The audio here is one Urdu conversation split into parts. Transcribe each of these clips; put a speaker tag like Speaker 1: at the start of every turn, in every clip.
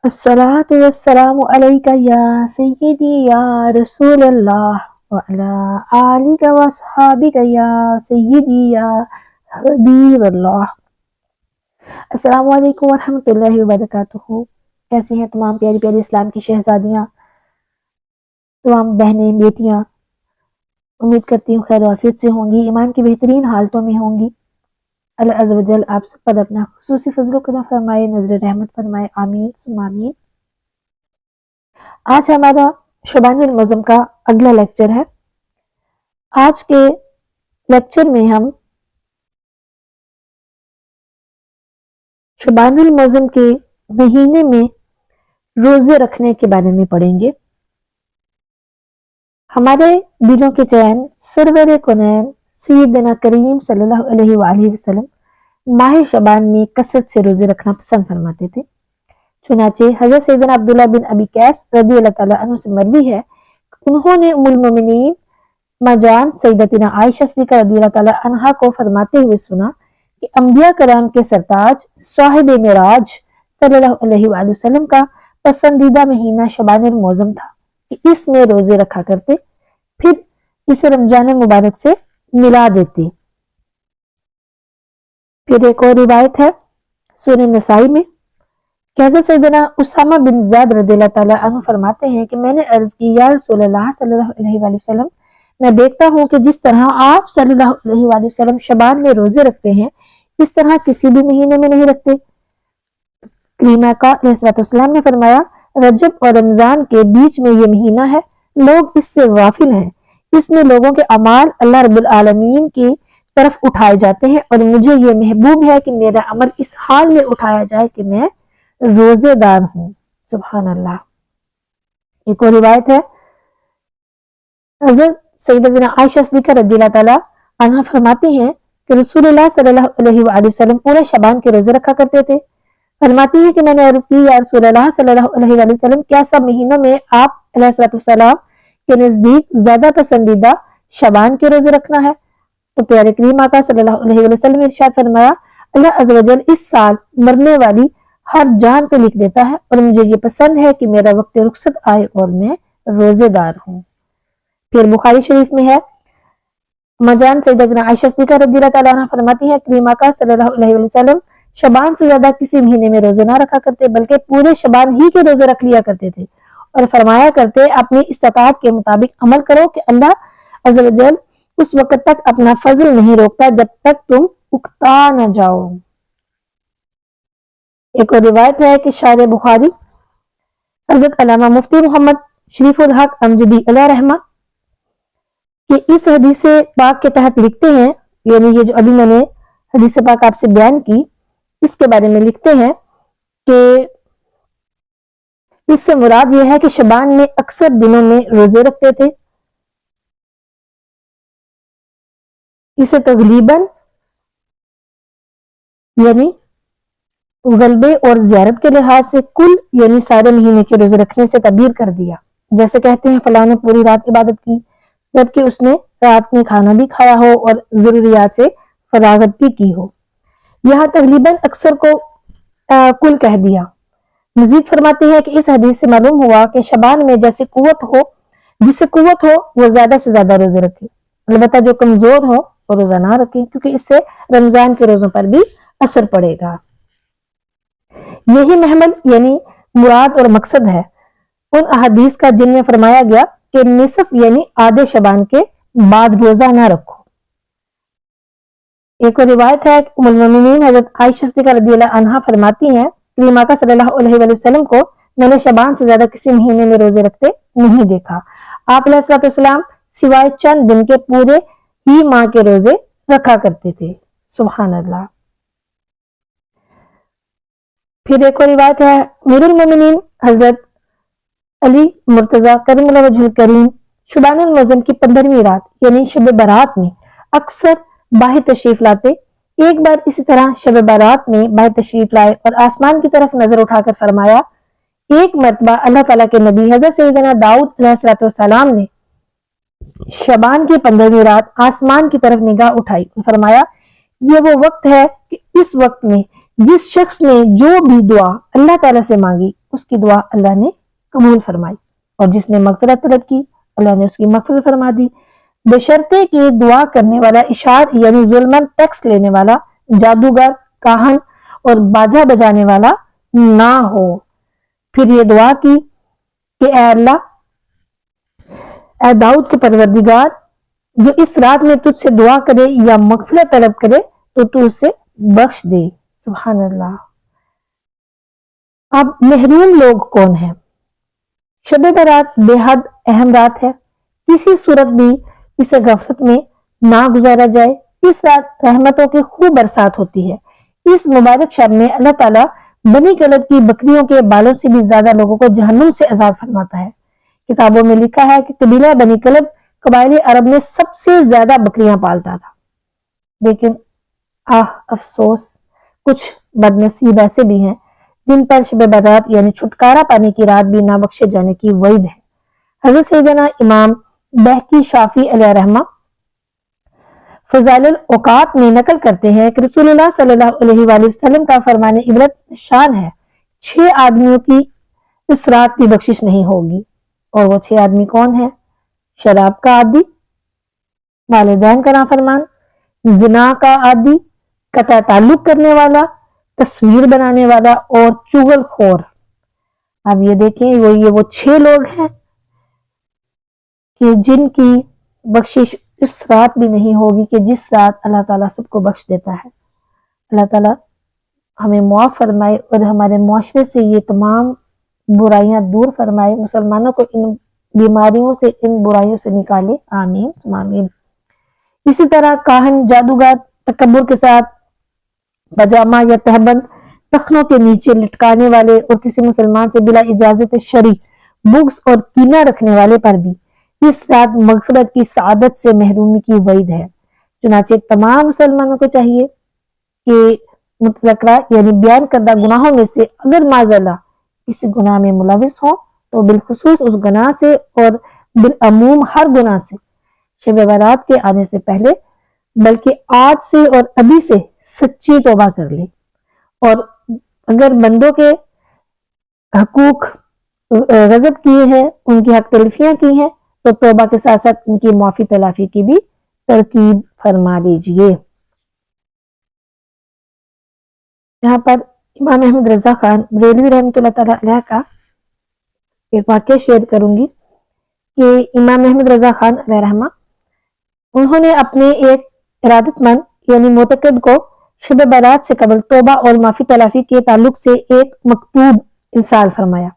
Speaker 1: الصلاۃ والسلام علیک یا سیدی یا رسول اللہ وعلی آلک واصحابک یا سیدی یا حبیب اللہ۔ السلام علیکم ورحمۃ اللہ وبرکاتہ۔ کیسی ہیں تمام پیاری پیاری اسلام کی شہزادیاں، تمام بہنیں بیٹیاں؟ امید کرتی ہوں خیر و عافیت سے ہوں گی، ایمان کی بہترین حالتوں میں ہوں گی۔ اللہ عز و جل آپ سب پر اپنا خصوصی فضل و کرم فرمائے، نظر رحمت فرمائے، آمین ثم آمین۔ آج ہمارا شعبان المعظم کا اگلا لیکچر ہے۔ آج کے لیکچر میں ہم شعبان المعظم کے مہینے میں روزے رکھنے کے بارے میں پڑھیں گے۔ ہمارے دلوں کے چین سرور کونین سیدنا کریم صلی اللہ علیہ وآلہ وسلم ماہ شعبان میں کثرت سے روزے رکھنا پسند فرماتے تھے۔ چنانچہ حضرت سیدنا عبداللہ بن ابی قیس رضی اللہ تعالیٰ عنہ سے مروی ہے، انہوں نے ام المومنین ماں جان سیدتنا عائشہ صدیقہ رضی اللہ تعالیٰ عنہا کو فرماتے ہوئے سنا کہ انبیاء کرام کے سرتاج صاحب معراج صلی اللہ علیہ وآلہ وسلم کا پسندیدہ مہینہ شعبان المعظم تھا کہ اس میں روزے رکھا کرتے، پھر اسے رمضان مبارک سے ملا دیتے۔ پھر ایک اور روایت ہے سنن نسائی میں کہ حضرت سیدنا اسامہ بن زید رضی اللہ تعالیٰ عنہ فرماتے ہیں کہ میں نے عرض کی یا رسول اللہ صلی اللہ علیہ وآلہ وسلم، میں دیکھتا ہوں کہ جس طرح آپ صلی اللہ علیہ وآلہ وسلم شعبان میں روزے رکھتے ہیں اس طرح کسی بھی مہینے میں نہیں رکھتے۔ کریم آقا علیہ الصلوۃ والسلام نے فرمایا رجب اور رمضان کے بیچ میں یہ مہینہ ہے، لوگ اس سے غافل ہیں، اس میں لوگوں کے اعمال اللہ رب العالمین کی طرف اٹھائے جاتے ہیں اور مجھے یہ محبوب ہے کہ میرا عمل اس حال میں اٹھایا جائے کہ میں روزے دار ہوں۔ سبحان اللہ۔ ایک اور روایت ہے حضرت سیدنا عائشہ صدیقہ رضی اللہ تعالیٰ عنہ فرماتی ہیں کہ رسول اللہ صلی اللہ علیہ وآلہ وسلم پورے شعبان کے روزے رکھا کرتے تھے۔ فرماتی ہیں کہ میں نے عرض کی یا رسول اللہ صلی اللہ علیہ وآلہ وسلم، کیا سب مہینوں میں آپ علیہ الصلوۃ والسلام کے نزدیک زیادہ پسندیدہ شعبان کے روزے رکھنا ہے؟ تو پیارے کریم آقا صلی اللہ علیہ وآلہ وسلم نے ارشاد فرمایا اللہ عز و جل اس سال مرنے والی ہر جان کو لکھ دیتا ہے اور مجھے یہ پسند ہے کہ میرا وقت رخصت آئے اور میں روزے دار ہوں۔ پھر بخاری شریف میں ہے ماں جان سیدنا عائشہ صدیقہ رضی اللہ تعالیٰ عنہ فرماتی ہے کریم آقا صلی اللہ علیہ وسلم شعبان سے زیادہ کسی مہینے میں روزے نہ رکھا کرتے بلکہ پورے شعبان ہی کے روزے رکھ لیا کرتے تھے اور فرمایا کرتے اپنی استطاعت کے مطابق عمل کرو کہ اللہ عز و جل اس وقت تک اپنا فضل نہیں روکتا جب تک تم اکتا نہ جاؤ۔ ایک اور روایت ہے کہ شارح بخاری حضرت علامہ مفتی محمد شریف الحق امجدی علیہ رحمہ کہ اس حدیث پاک کے تحت لکھتے ہیں، یعنی یہ جو ابھی میں نے حدیث پاک آپ سے بیان کی اس کے بارے میں لکھتے ہیں کہ اس سے مراد یہ ہے کہ شعبان میں اکثر دنوں میں روزے رکھتے تھے، اسے تغلیباً یعنی غلبے اور زیارت کے لحاظ سے کل یعنی سارے مہینے کے روزے رکھنے سے تعبیر کر دیا، جیسے کہتے ہیں فلاں نے پوری رات عبادت کی جبکہ اس نے رات میں کھانا بھی کھایا ہو اور ضروریات سے فراغت بھی کی ہو۔ یہاں تغلیباً اکثر کو کل کہہ دیا۔ مزید فرماتے ہیں کہ اس حدیث سے معلوم ہوا کہ شعبان میں جس سے قوت ہو وہ زیادہ سے زیادہ روزے رکھے، البتہ جو کمزور ہو وہ روزہ نہ رکھے کیونکہ اس سے رمضان کے روزوں پر بھی اثر پڑے گا۔ یہی محمل یعنی مراد اور مقصد ہے ان احادیث کا جن میں فرمایا گیا کہ نصف یعنی آدھے شعبان کے بعد روزہ نہ رکھو۔ ایک اور روایت ہے ام المومنین حضرت عائشہ صدیقہ رضی اللہ عنہا فرماتی ہیں کریم آقا صلی اللہ علیہ وآلہ وسلم کو میں نے شعبان سے زیادہ کسی مہینے میں روزے رکھتے نہیں دیکھا۔ آپ علیہ الصلوۃ والسلام سوائے چند دن کے پورے ہی ماہ کے روزے رکھا کرتے تھے۔ سبحان اللہ۔ پھر ایک اور روایت ہے امیر المومنین حضرت علی مرتضی کرم اللہ وجہ الکریم شعبان المعظم کی 15ویں رات یعنی شب برات میں اکثر باہر تشریف لاتے۔ ایک بار اسی طرح شب برات میں باہر تشریف لائے اور آسمان کی طرف نظر اٹھا کر فرمایا ایک مرتبہ اللہ تعالیٰ کے نبی حضرت سیدنا داؤد علیہ السلام نے شعبان کی 15ویں رات آسمان کی طرف نگاہ اٹھائی، فرمایا یہ وہ وقت ہے کہ اس وقت میں جس شخص نے جو بھی دعا اللہ تعالیٰ سے مانگی اس کی دعا اللہ نے قبول فرمائی، اور جس نے مغفرت طلب کی اللہ نے اس کی مغفرت فرما دی، بشرطے کہ دعا کرنے والا اشاعت یعنی ظلمن ٹیکس لینے والا، جادوگر، کاہن اور باجا بجانے والا نہ ہو۔ پھر یہ دعا کی کہ اے اللہ، اے داؤد کے پروردگار، جو اس رات میں تجھ سے دعا کرے یا مغفرت طلب کرے تو تو اسے بخش دے۔ سبحان اللہ۔ اب محروم لوگ کون ہیں؟ شب برات بے حد اہم رات ہے، کسی صورت بھی اسے غفلت میں نہ گزارا جائے۔ اس رات رحمتوں کی خوب برسات ہوتی ہے۔ اس مبارک شب میں اللہ تعالیٰ بنی کلب کی بکریوں کے بالوں سے بھی زیادہ لوگوں کو جہنم سے عذاب فرماتا ہے۔ کتابوں میں لکھا ہے کہ قبیلہ بنی کلب قبائل عرب میں سب سے زیادہ بکریاں پالتا تھا، لیکن افسوس، کچھ بد نصیب ایسے بھی ہیں جن پر شب برات یعنی چھٹکارا پانے کی رات بھی نہ بخشے جانے کی وعید ہے۔ حضرت سیدنا امام بہقی شافعی علیہ رحمہ فضائل الاوقات میں نقل کرتے ہیں کہ رسول اللہ صلی اللہ علیہ وآلہ وسلم کا فرمان عبرت شان ہے، 6 آدمیوں کی اس رات کی بخشش نہیں ہوگی، اور وہ 6 آدمی کون ہیں؟ شراب کا عادی، والدین کا نافرمان، زنا کا عادی، قطع تعلق کرنے والا، تصویر بنانے والا اور چغل خور۔ اب یہ دیکھیں وہ 6 لوگ ہیں کہ جن کی بخشش اس رات بھی نہیں ہوگی کہ جس رات اللہ تعالیٰ سب کو بخش دیتا ہے۔ اللہ تعالیٰ ہمیں معاف فرمائے اور ہمارے معاشرے سے یہ تمام برائیاں دور فرمائے، مسلمانوں کو ان بیماریوں سے، ان برائیوں سے نکالے، آمین آمین۔ اسی طرح کاہن، جادوگر تکبر کے ساتھ پاجامہ یا تہبند ٹخنوں کے نیچے لٹکانے والے اور کسی مسلمان سے بلا اجازت شرعی بغض اور کینہ رکھنے والے پر بھی اس رات مغفرت کی سعادت سے محرومی کی وعید ہے۔ چنانچہ تمام مسلمانوں کو چاہیے کہ متذکرہ یعنی بیان کردہ گناہوں میں سے اگر معاذاللہ کسی گناہ میں ملوث ہوں تو بالخصوص اس گناہ سے اور بالعموم ہر گناہ سے شب برات کے آنے سے پہلے بلکہ آج سے اور ابھی سے سچی توبہ کر لے، اور اگر بندوں کے حقوق غضب کیے ہیں، ان کی حق تلفیاں کی ہیں، تو توبہ کے ساتھ ساتھ ان کی معافی تلافی کی بھی ترکیب فرما دیجئے۔ یہاں پر امام احمد رضا خان بریلوی رحمۃ اللہ تعالیٰ علیہ کا ایک واقعہ شیئر کروں گی کہ امام احمد رضا خان علیہ رحمہ انہوں نے اپنے ایک ارادت مند یعنی معتقد کو شب برات سے قبل توبہ اور معافی تلافی کے تعلق سے ایک مکتوب ارسال فرمایا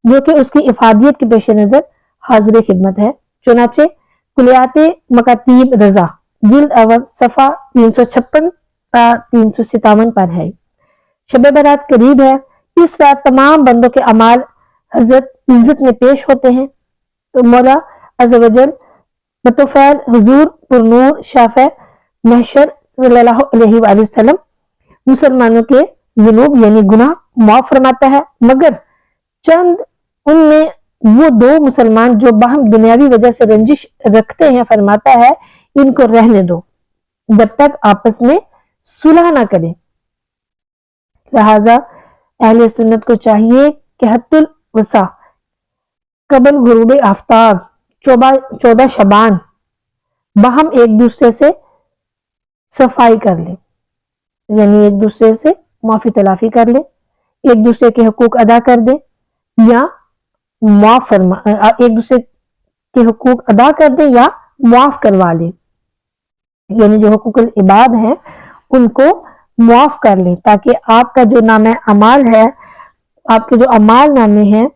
Speaker 1: جو کہ اس کی افادیت کے پیش نظر حاضر خدمت ہے۔ چنانچہ کلیات مکاتیب رضا جلد اول صفحہ 356 تا 357 پر ہے۔ شب برات قریب ہے، اس رات تمام بندوں کے اعمال حضرت عزت میں پیش ہوتے ہیں، تو مولا عز و جل بطفیل حضور پرنور شافع محشر صلی اللہ علیہ وآلہ وسلم مسلمانوں کے ذنوب یعنی گناہ معاف فرماتا ہے، مگر چند ان میں وہ 2 مسلمان جو باہم دنیاوی وجہ سے رنجش رکھتے ہیں فرماتا ہے ان کو رہنے دو جب تک آپس میں صلح نہ کریں۔ لہذا اہل سنت کو چاہیے کہ حت الوسع قبل غروب آفتاب 14 شعبان باہم ایک دوسرے سے صفائی کر لیں، یعنی ایک دوسرے سے معافی تلافی کر لیں، ایک دوسرے کے حقوق ادا کر دیں یا ایک دوسرے کے حقوق ادا کر دیں یا معاف کروا لیں، یعنی جو حقوق العباد ہیں ان کو معاف کر لیں تاکہ آپ کا جو نام اعمال ہے، آپ کے جو اعمال نامے ہیں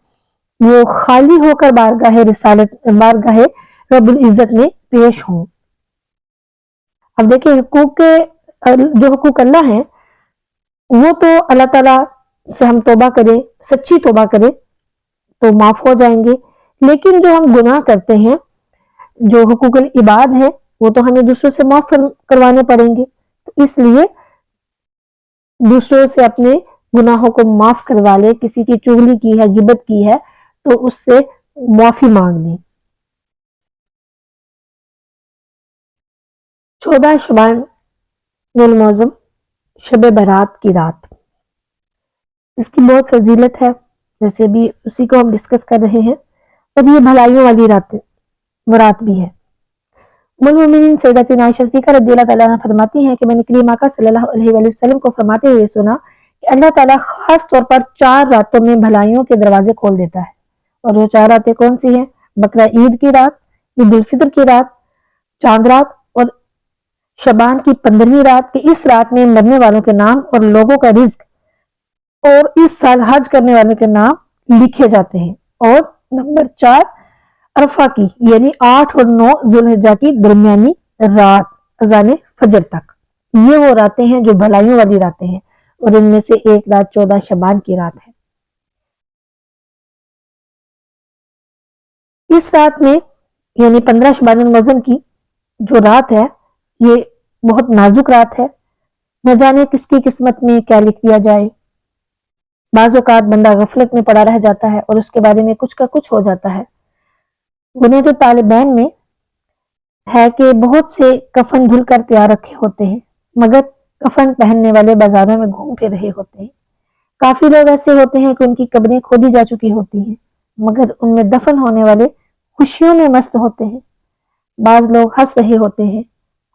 Speaker 1: وہ خالی ہو کر بارگاہ رب العزت میں پیش ہوں۔ اب دیکھیں جو حقوق اللہ ہیں وہ تو اللہ تعالیٰ سے ہم توبہ کریں، سچی توبہ کریں تو معاف ہو جائیں گے، لیکن جو ہم گناہ کرتے ہیں، جو حقوق العباد ہیں وہ تو ہمیں دوسروں سے معاف کروانے پڑیں گے، تو اس لیے دوسروں سے اپنے گناہوں کو معاف کروا لے۔ کسی کی چغلی کی ہے، غیبت کی ہے تو اس سے معافی مانگ لیں۔ 14 شعبان المعظم شب برات کی رات، اس کی بہت فضیلت ہے۔ جیسے بھی اسی کو ہم ڈسکس کر رہے ہیں، اور یہ بھلائیوں والی رات بھی ہے۔ المومنین سیدتنا عائشہ صدیقہ رضی اللہ تعالیٰ عنہ فرماتی ہیں کہ میں نے کریم آقا صلی اللہ علیہ وآلہ وسلم کو فرماتے ہوئے سنا کہ اللہ تعالیٰ خاص طور پر 4 راتوں میں بھلائیوں کے دروازے کھول دیتا ہے، اور وہ 4 راتیں کون سی ہیں؟ بقرہ عید کی رات، عید الفطر کی رات، چاند رات، اور شعبان کی 15ویں رات، کہ اس رات میں مرنے والوں کے نام اور لوگوں کا رزق اور اس سال حج کرنے والوں کے نام لکھے جاتے ہیں۔ اور نمبر 4 عرفہ کی یعنی 8 اور 9 ذوالحجہ کی درمیانی رات اذان فجر تک، یہ وہ راتیں ہیں جو بھلائیوں والی راتیں ہیں، اور ان میں سے ایک رات 14 شعبان کی رات ہے۔ اس رات میں یعنی 15 شعبان المعظم کی جو رات ہے، یہ بہت نازک رات ہے، نہ جانے کس کی قسمت میں کیا لکھ دیا جائے۔ بعض اوقات بندہ غفلت میں پڑا رہ جاتا ہے اور اس کے بارے میں کچھ کا کچھ ہو جاتا ہے۔ گنے تو طالبین میں ہے کہ بہت سے کفن دھل کر تیار رکھے ہوتے ہیں، مگر کفن پہننے والے بازاروں میں گھوم پھر رہے ہوتے ہیں۔ کافی لوگ ایسے ہوتے ہیں کہ ان کی قبریں کھودی جا چکی ہوتی ہیں، مگر ان میں دفن ہونے والے خوشیوں میں مست ہوتے ہیں۔ بعض لوگ ہنس رہے ہوتے ہیں،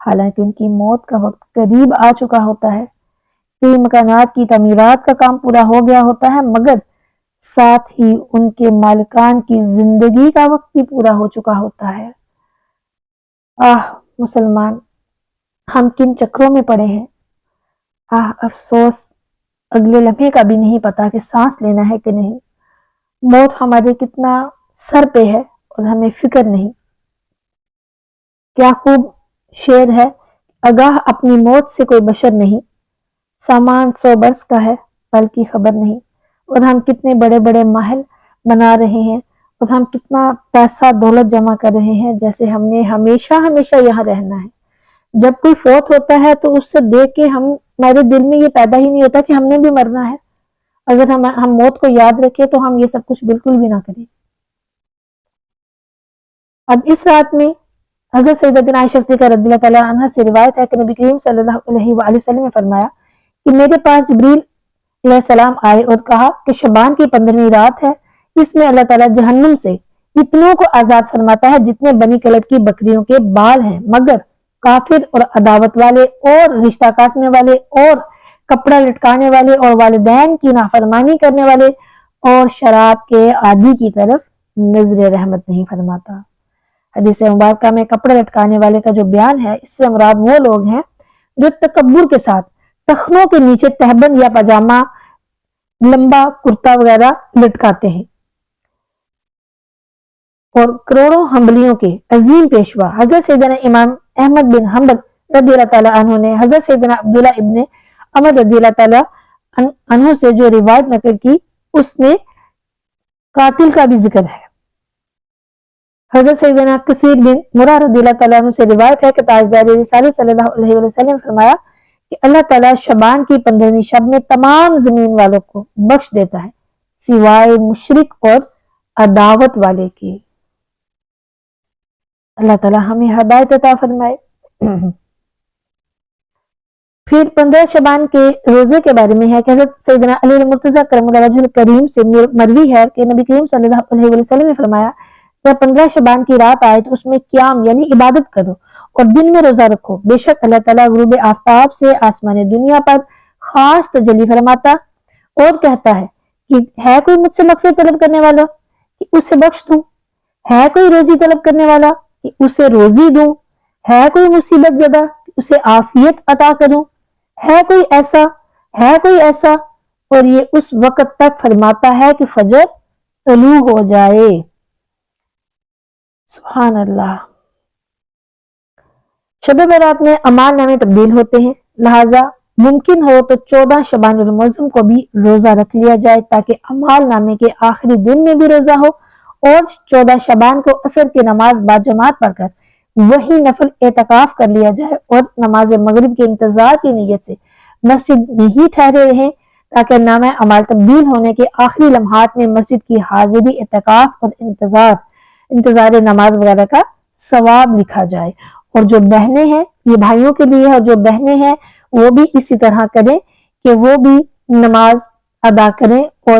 Speaker 1: حالانکہ ان کی موت کا وقت قریب آ چکا ہوتا ہے۔ کئی مکانات کی تعمیرات کا کام پورا ہو گیا ہوتا ہے، مگر ساتھ ہی ان کے مالکان کی زندگی کا وقت بھی پورا ہو چکا ہوتا ہے۔ مسلمان، ہم کن چکروں میں پڑے ہیں۔ افسوس، اگلے لمحے کا بھی نہیں پتا کہ سانس لینا ہے کہ نہیں۔ موت ہمارے کتنا سر پہ ہے اور ہمیں فکر نہیں۔ کیا خوب شعر ہے، آگاہ اپنی موت سے کوئی بشر نہیں، سامان 100 برس کا ہے پل کی خبر نہیں۔ اور ہم کتنے بڑے بڑے محل بنا رہے ہیں، اور ہم کتنا پیسہ دولت جمع کر رہے ہیں، جیسے ہم نے ہمیشہ یہاں رہنا ہے۔ جب کوئی فوت ہوتا ہے تو اس سے دیکھ کے ہمارے دل میں یہ پیدا ہی نہیں ہوتا کہ ہم نے بھی مرنا ہے۔ اگر ہم موت کو یاد رکھیں تو ہم یہ سب کچھ بالکل بھی نہ کریں۔ اب اس رات میں حضرت سیدتنا عائشہ صدیقہ رضی اللہ تعالیٰ عنہ سے روایت ہے کہ نبی کریم صلی اللہ علیہ وآلہ وسلم نے فرمایا کہ میرے پاس جبریل علیہ السلام آئے اور کہا کہ شعبان کی 15ویں رات ہے، اس میں اللہ تعالیٰ جہنم سے اتنوں کو آزاد فرماتا ہے جتنے بنی کلب کی بکریوں کے بال ہیں، مگر کافر اور عداوت والے اور رشتہ کاٹنے والے اور کپڑا لٹکانے والے اور والدین کی نافرمانی کرنے والے اور شراب کے عادی کی طرف نظر رحمت نہیں فرماتا۔ حدیث مبارکہ میں کپڑے لٹکانے والے کا جو بیان ہے، اس سے مراد وہ لوگ ہیں جو تکبر کے ساتھ ٹخنوں کے نیچے تہبند یا پاجامہ، لمبا کرتا وغیرہ لٹکاتے ہیں۔ اور کروڑوں حنبلیوں کے عظیم پیشوا حضرت سیدنا امام احمد بن حنبل رضی اللہ تعالیٰ عنہ نے حضرت سیدنا عبداللہ ابن عمر رضی اللہ تعالیٰ عنہ سے جو روایت نقل کی، اس میں قاتل کا بھی ذکر ہے۔ حضرت سیدنا کثیر بن مرہ رضی اللہ تعالیٰ عنہ سے روایت ہے کہ تاجدار رسالت صلی اللہ علیہ وسلم نے فرمایا کہ اللہ تعالیٰ شعبان کی 15ویں شب میں تمام زمین والوں کو بخش دیتا ہے سوائے مشرک اور عداوت والے کی۔ اللہ تعالیٰ ہمیں ہدایت عطا فرمائے۔ پھر 15 شعبان کے روزے کے بارے میں ہے کہ حضرت سیدنا علی المرتضیٰ کرم اللہ وجہ الکریم سے مروی ہے کہ نبی کریم صلی اللہ علیہ وسلم نے فرمایا جب 15 شعبان کی رات آئے تو اس میں قیام یعنی عبادت کرو اور دن میں روزہ رکھو، بے شک اللہ تعالیٰ غروب آفتاب سے آسمان دنیا پر خاص تجلی فرماتا اور کہتا ہے کہ ہے کوئی مجھ سے مغفرت طلب کرنے والا کہ اسے بخش دوں، ہے کوئی روزی طلب کرنے والا کہ اسے روزی دوں، ہے کوئی مصیبت زدہ کہ اسے عافیت عطا کروں، ہے کوئی ایسا، اور یہ اس وقت تک فرماتا ہے کہ فجر طلوع ہو جائے۔ سبحان اللہ۔ شب برات میں اعمال نامے تبدیل ہوتے ہیں، لہذا ممکن ہو تو 14 شعبان المعظم کو بھی روزہ رکھ لیا جائے تاکہ اعمال نامے کے آخری دن میں بھی روزہ ہو، اور 14 شعبان کو عصر کی نماز باجماعت پڑھ کر وہی نفل اعتکاف کر لیا جائے اور نماز مغرب کے انتظار کی نیت سے مسجد میں ہی ٹھہرے رہیں تاکہ نامہ اعمال تبدیل ہونے کے آخری لمحات میں مسجد کی حاضری، اعتکاف اور انتظار نماز وغیرہ کا ثواب لکھا جائے۔ اور جو بہنیں ہیں، یہ بھائیوں کے لیے ہے، اور جو بہنیں ہیں وہ بھی اسی طرح کریں کہ وہ بھی نماز ادا کریں اور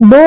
Speaker 1: 2